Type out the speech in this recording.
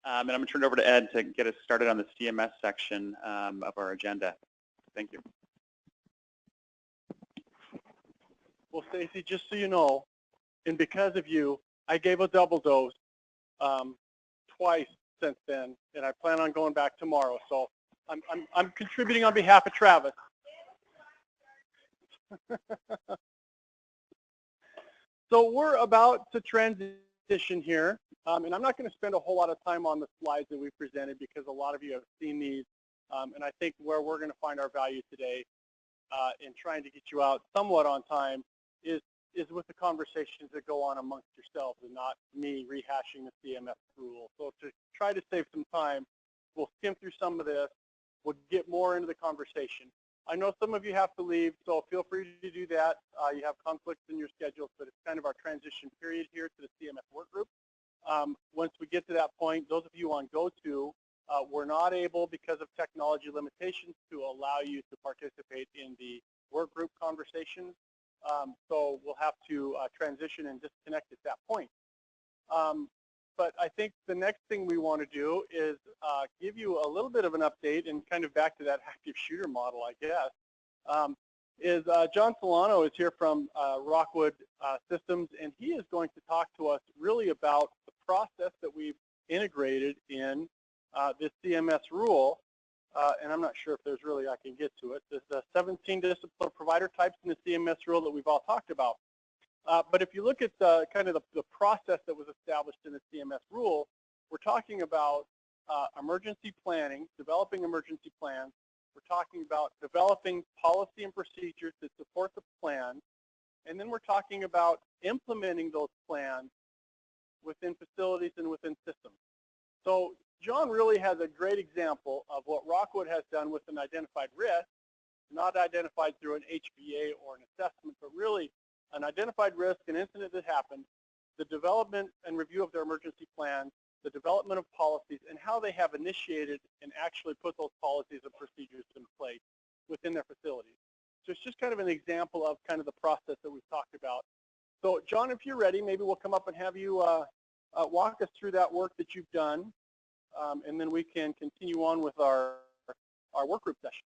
And I'm going to turn it over to Ed to get us started on the CMS section of our agenda. Thank you. Well, Stacy, just so you know, and because of you, I gave a double dose twice since then, and I plan on going back tomorrow. So I'm contributing on behalf of Travis. So we're about to transition here, and I'm not going to spend a whole lot of time on the slides that we presented because a lot of you have seen these, and I think where we're going to find our value today in trying to get you out somewhat on time is with the conversations that go on amongst yourselves and not me rehashing the CMS rule. So to try to save some time, we'll skim through some of this. We'll get more into the conversation. I know some of you have to leave, so feel free to do that. You have conflicts in your schedules, but it's kind of our transition period here to the CMS work group. Once we get to that point, those of you on GoTo, we're not able, because of technology limitations, to allow you to participate in the work group conversations. So we'll have to transition and disconnect at that point. But I think the next thing we want to do is give you a little bit of an update and kind of back to that active shooter model, I guess, John Solano is here from Rockwood Systems, and he is going to talk to us really about the process that we've integrated in this CMS rule. And I'm not sure if there's really, I can get to it. There's 17 discipline provider types in the CMS rule that we've all talked about. But if you look at kind of the process that was established in the CMS rule, we're talking about emergency planning, developing emergency plans. We're talking about developing policy and procedures that support the plan. And then we're talking about implementing those plans within facilities and within systems. So John really has a great example of what Rockwood has done with an identified risk, not identified through an HBA or an assessment, but really an identified risk, an incident that happened, the development and review of their emergency plans, the development of policies, and how they have initiated and actually put those policies and procedures in place within their facilities. So it's just kind of an example of kind of the process that we've talked about. So John, if you're ready, maybe we'll come up and have you walk us through that work that you've done, and then we can continue on with our work group session.